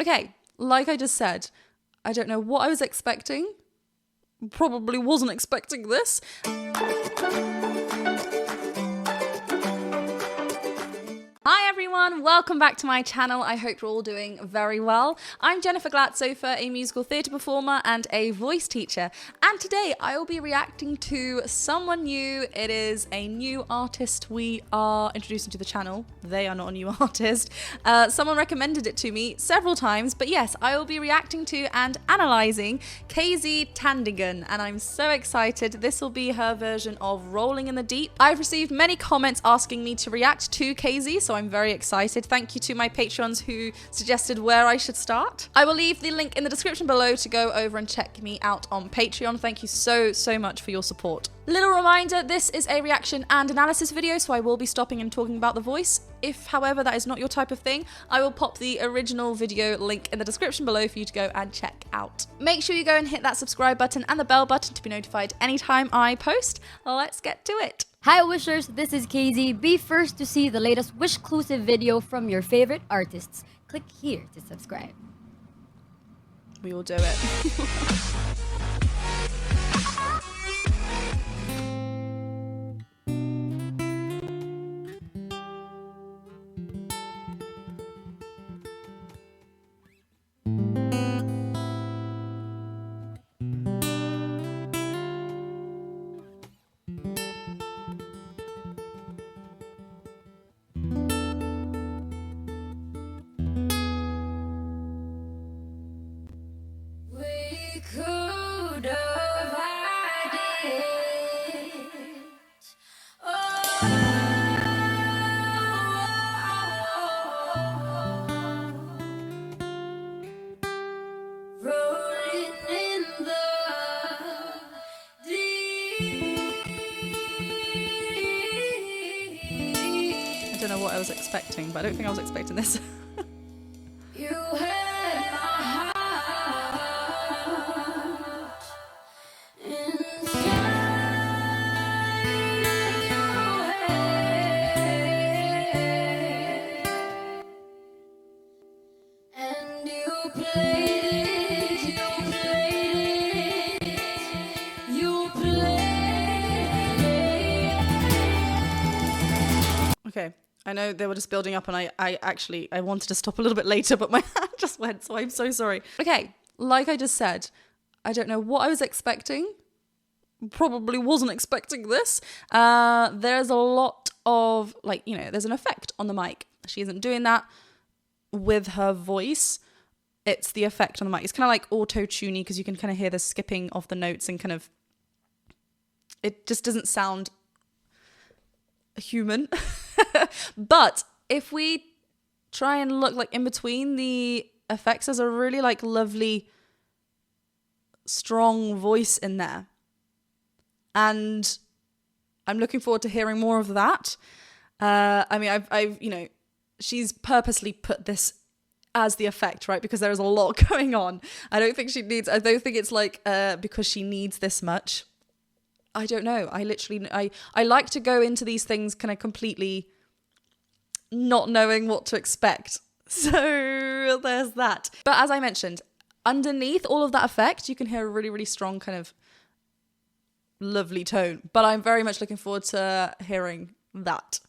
Okay, like I just said, I don't know what I was expecting. Probably wasn't expecting this. Hi everyone, welcome back to my channel. I hope you're all doing very well. I'm Jennifer Glatzhofer, a musical theatre performer and a voice teacher. And today I will be reacting to someone new. It is a new artist we are introducing to the channel. They are not a new artist. Someone recommended it to me several times, but yes, I will be reacting to and analysing Tandingan, and I'm so excited. This will be her version of Rolling in the Deep. I've received many comments asking me to react to KZ, so I'm very excited. Thank you to my Patreons who suggested where I should start. I will leave the link in the description below to go over and check me out on Patreon. Thank you so much for your support. Little reminder, this is a reaction and analysis video, so I will be stopping and talking about the voice. If, however, that is not your type of thing, I will pop the original video link in the description below for you to go and check out. Make sure you go and hit that subscribe button and the bell button to be notified anytime I post. Let's get to it. Hi Wishers, this is KZ. Be first to see the latest Wish-clusive video from your favorite artists. Click here to subscribe. We will do it. I don't know what I was expecting, but I don't think I was expecting this. You had my heart inside your head, and you played it, you played it. Okay, I know they were just building up and I wanted to stop a little bit later, but my hand just went, so I'm so sorry. Okay, like I just said, I don't know what I was expecting. Probably wasn't expecting this. There's a lot of, like, you know, there's an effect on the mic. She isn't doing that with her voice. It's the effect on the mic. It's kind of like auto-tuney because you can kind of hear the skipping of the notes and kind of, it just doesn't sound human. But if we try and look like in between the effects, there's a really like lovely strong voice in there, and I'm looking forward to hearing more of that. I mean, I've you know, she's purposely put this as the effect, right? Because there is a lot going on. I don't think it's like because she needs this much. I don't know. I like to go into these things kind of completely not knowing what to expect. So there's that. But as I mentioned, underneath all of that effect, you can hear a really, really strong kind of lovely tone. But I'm very much looking forward to hearing that.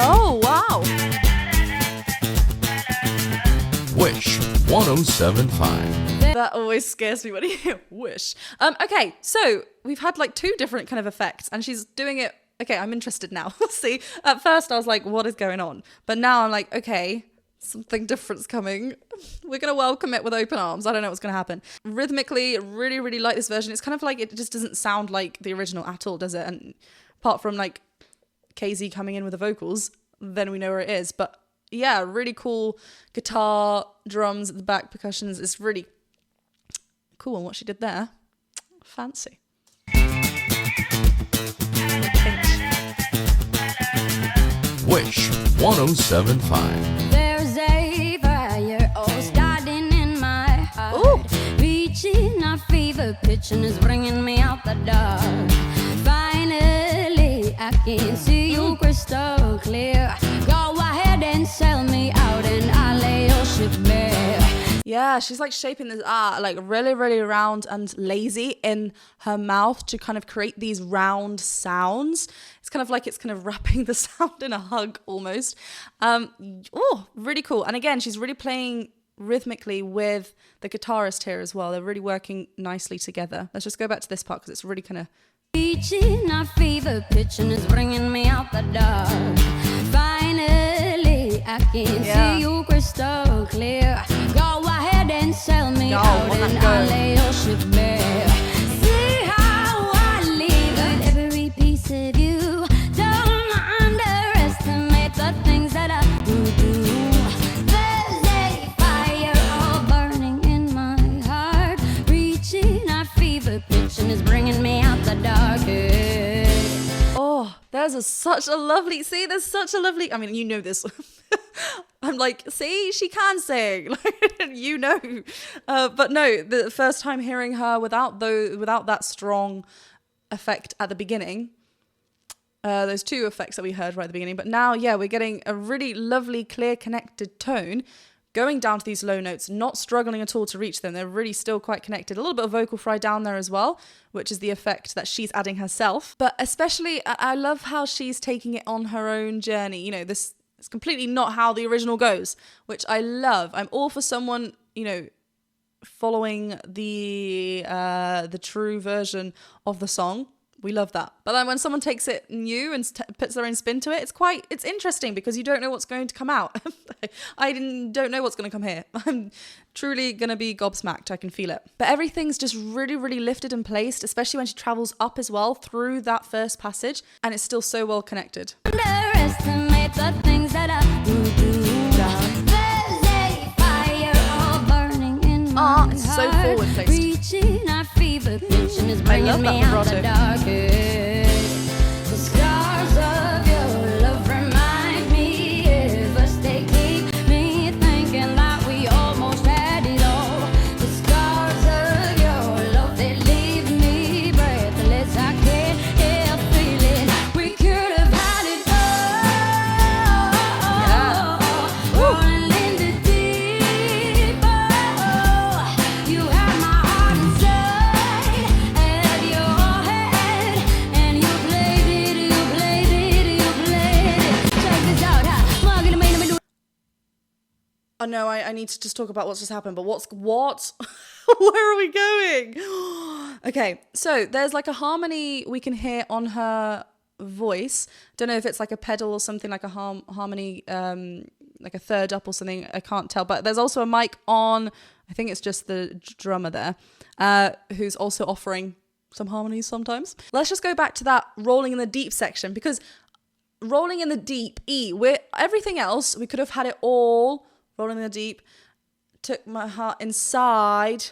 Oh, wow. Wish 1075. That always scares me when you hear Wish. Okay, so we've had like two different kind of effects and she's doing it. Okay, I'm interested now. See, at first I was like, what is going on? But now I'm like, okay, something different's coming. We're going to welcome it with open arms. I don't know what's going to happen. Rhythmically, really, really like this version. It's kind of like, it just doesn't sound like the original at all, does it? And apart from like KZ coming in with the vocals, then we know where it is. But yeah, really cool guitar, drums at the back, percussions. It's really cool. And what she did there, fancy. Wish 1075. There's a fire all starting in my heart. Ooh. Reaching a fever pitch and it's bringing me out the dark. Finally, I can see you crystal clear. Go ahead and sell me out and I'll lay your ship bare. Yeah, she's like shaping this like really, really round and lazy in her mouth to kind of create these round sounds. It's kind of like it's kind of wrapping the sound in a hug almost. Oh, really cool. And again, she's really playing rhythmically with the guitarist here as well. They're really working nicely together. Let's just go back to this part because it's really kind of... Reaching a fever pitch and it's bringing me out the dark. Finally, I can see you crystal clear. Go ahead and sell me out and I'll lay your ship bare. See how I leave with every piece of you. Don't underestimate the things that I do. There's a fire all burning in my heart. Reaching a fever pitch and it's bringing me out the darkest. Oh, there's such a lovely... See, there's such a lovely... I mean, you know this. I'm like, see, she can sing. You know. But no, the first time hearing her without that strong effect at the beginning, those two effects that we heard right at the beginning. But now, yeah, we're getting a really lovely, clear, connected tone going down to these low notes, not struggling at all to reach them. They're really still quite connected. A little bit of vocal fry down there as well, which is the effect that she's adding herself. But especially, I love how she's taking it on her own journey. You know, this is completely not how the original goes, which I love. I'm all for someone, you know, following the true version of the song. We love that. But then when someone takes it new and puts their own spin to it, it's interesting because you don't know what's going to come out. I don't know what's going to come here. I'm truly going to be gobsmacked. I can feel it. But everything's just really, really lifted and placed, especially when she travels up as well through that first passage. And it's still so well connected. Underestimate the things that I do. There's a fire all burning in my it's so heart. forward placed. Reaching a fever pitch and it's bringing me out the darkest. The scars of your love remind me of us. They keep me thinking that we almost had it all. The scars of your love, they leave me breathless. I can't help feeling we could have had it all. Rolling in the deep. Oh, you had my heart inside of your head, and you played it. Check this out, huh? Oh no, I need to just talk about what's just happened, but what? Where are we going? Okay, so there's like a harmony we can hear on her voice. Don't know if it's like a pedal or something, like a harmony, like a third up or something. I can't tell, but there's also a mic on, I think it's just the drummer there, who's also offering some harmonies sometimes. Let's just go back to that rolling in the deep section, because rolling in the deep, E, everything else, we could have had it all rolling in the deep, took my heart inside,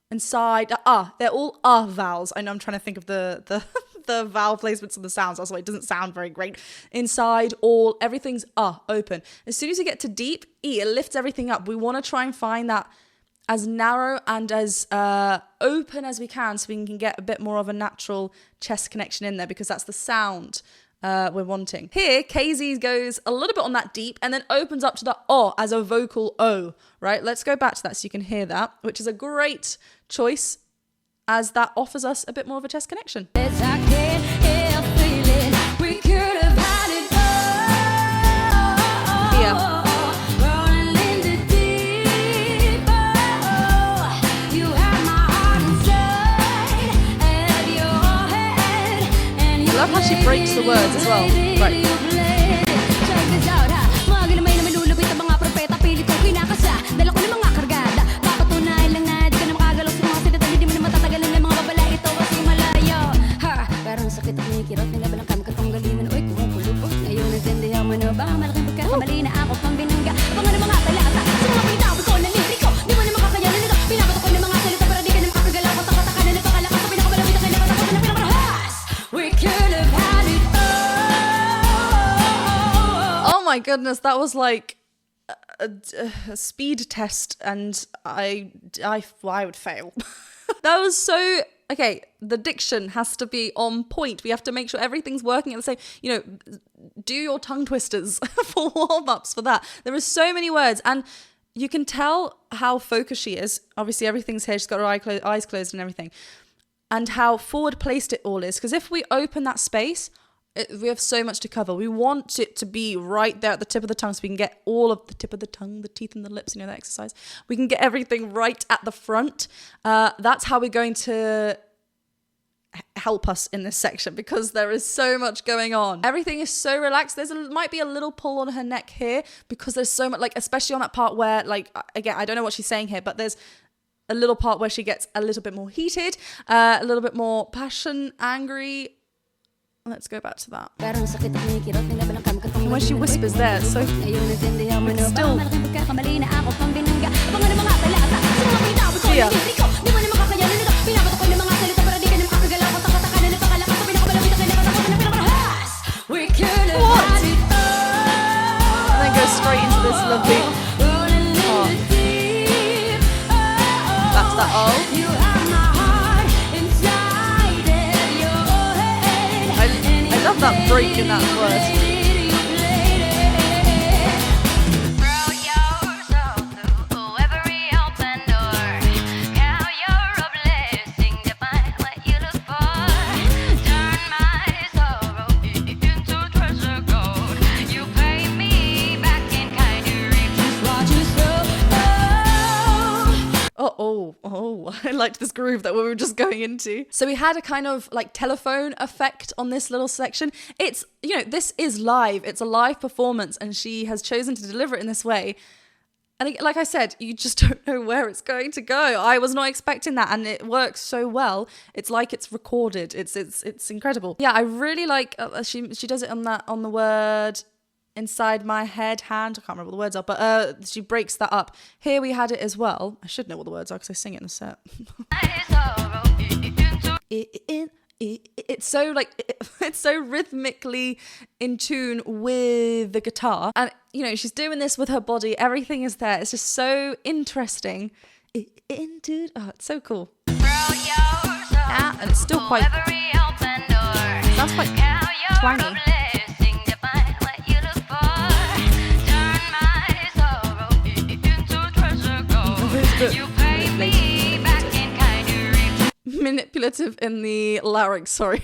they're all vowels. I know I'm trying to think of the the vowel placements of the sounds, that's why it doesn't sound very great. Inside, all, everything's open. As soon as you get to deep, E, it lifts everything up. We want to try and find that as narrow and as open as we can, so we can get a bit more of a natural chest connection in there, because that's the sound we're wanting. Here, KZ goes a little bit on that deep and then opens up to the O as a vocal O, right? Let's go back to that so you can hear that, which is a great choice as that offers us a bit more of a chest connection. Yes, I can't help feeling we could have had it all. Here. Rolling in the deep. Oh, you had my heart inside of your head, and you I love how she breaks the words as well. Right. Check this out, ha. Mga ginamay na minulupit ang mga propeta, pilit ko kinakasa. Dala ko ng mga kargada. Papatunayan lang na di ka na makagalaw sa mga sinatag. Hindi mo na matatagalan ng mga babala. Ito kasi malayo. Ha, parang sakit at kumikirot. Nilabalang kami katunggalin. Uy, kumukulubot. Ngayon natindihan mo na ba? Malaking pagkakamali na ako pang binangga. Abangan ng mga talata sa mga pinitawi ko na liriko. Di mo na makakayanan nito. Pinabato ko ng mga salita para di ka na makakagalaw. Patakataka na nito. Kalakas sa pinakabalawit. Ang kailangan ako na pinakarahas. We could have my goodness, that was like a speed test, and I would fail. That was so... Okay, the diction has to be on point. We have to make sure everything's working at the same... You know, do your tongue twisters for warm-ups for that. There are so many words, and you can tell how focused she is. Obviously, everything's here. She's got her eyes closed and everything. And how forward-placed it all is. Because if we open that space... we have so much to cover. We want it to be right there at the tip of the tongue so we can get all of the tip of the tongue, the teeth and the lips, you know, that exercise. We can get everything right at the front. That's how we're going to help us in this section because there is so much going on. Everything is so relaxed. Might be a little pull on her neck here because there's so much, like, especially on that part where, like, again, I don't know what she's saying here, but there's a little part where she gets a little bit more heated, a little bit more passion, angry. Let's go back to that. When she whispers there, it's so still. Yeah. What? And then go straight into this lovely. Oh. That's that. Oh. I love that break in that word. I liked this groove that we were just going into. So we had a kind of like telephone effect on this little section. It's, you know, this is live. It's a live performance and she has chosen to deliver it in this way. And like I said, you just don't know where it's going to go. I was not expecting that and it works so well. It's like it's recorded. It's incredible. Yeah, I really like, she does it on the word... inside my head, hand, I can't remember what the words are, but she breaks that up. Here we had it as well. I should know what the words are because I sing it in the set. It's so like, it's so rhythmically in tune with the guitar. And, you know, she's doing this with her body. Everything is there. It's just so interesting. It's so cool. Yeah, and it's still quite, that's quite twangy. Manipulative in the larynx, sorry.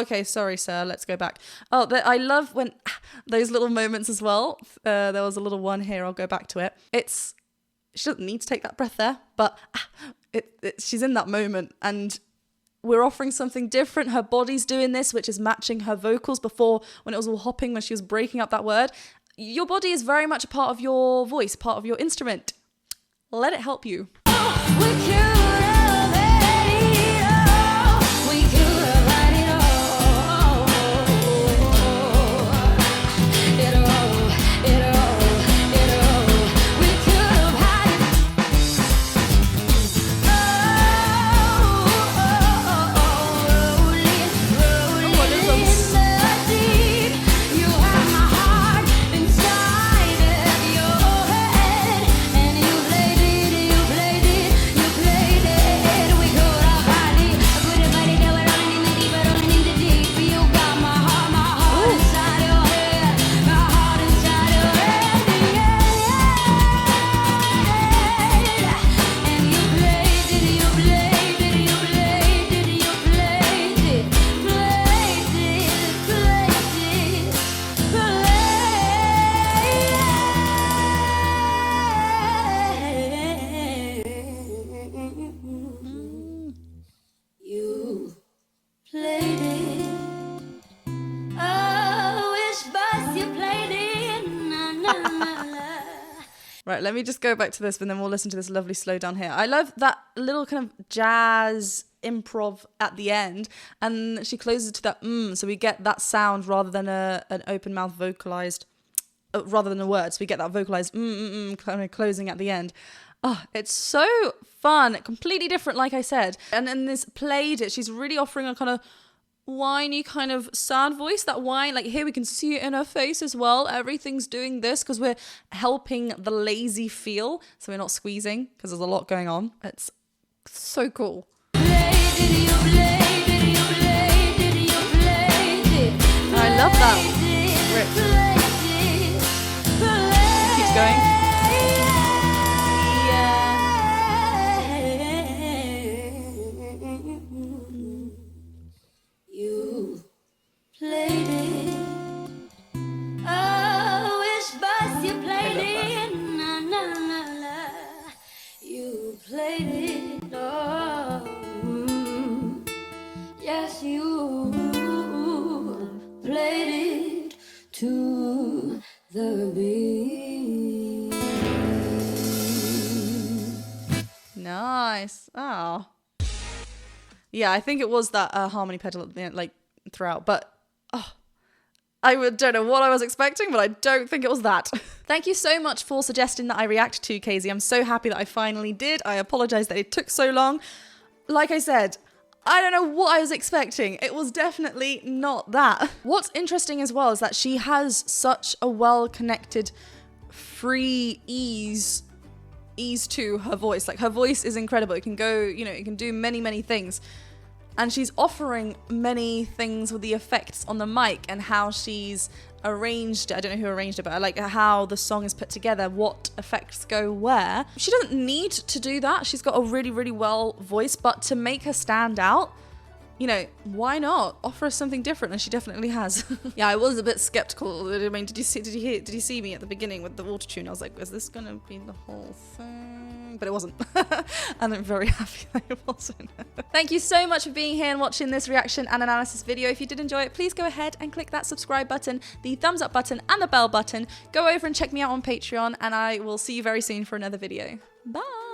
Okay, sorry, sir. Let's go back. Oh, I love when those little moments as well. There was a little one here. I'll go back to it. She doesn't need to take that breath there, but she's in that moment and we're offering something different. Her body's doing this, which is matching her vocals before when it was all hopping, when she was breaking up that word. Your body is very much a part of your voice, part of your instrument. Let it help you. Right, let me just go back to this and then we'll listen to this lovely slow down here. I love that little kind of jazz improv at the end, and she closes to that so we get that sound rather than an open mouth vocalized, rather than a word. So we get that vocalized kind of closing at the end. Oh, it's so fun, completely different, like I said. And then this played it. She's really offering a kind of whiny kind of sad voice. That whine, like here we can see it in her face as well. Everything's doing this because we're helping the lazy feel, so we're not squeezing because there's a lot going on. It's so cool. I love that riff. Keeps going. You played it. Oh, which bus you played it? Na na na na. You played it. Oh, yes, you played it to the beat. Nice. Oh. Yeah, I think it was that harmony pedal at the end, like throughout, but don't know what I was expecting, but I don't think it was that. Thank you so much for suggesting that I react to Casey. I'm so happy that I finally did. I apologize that it took so long. Like I said, I don't know what I was expecting. It was definitely not that. What's interesting as well is that she has such a well-connected, free ease to her voice. Like her voice is incredible. It can go, it can do many, many things. And she's offering many things with the effects on the mic and how she's arranged it. I don't know who arranged it, but I like how the song is put together, what effects go where. She doesn't need to do that. She's got a really, really well voice, but to make her stand out, why not offer us something different? And she definitely has. Yeah, I was a bit skeptical. I mean, did you see me at the beginning with the autotune? I was like, is this gonna be the whole thing? But it wasn't. And I'm very happy that it wasn't. Thank you so much for being here and watching this reaction and analysis video. If you did enjoy it, please go ahead and click that subscribe button, the thumbs up button, and the bell button. Go over and check me out on Patreon, and I will see you very soon for another video. Bye.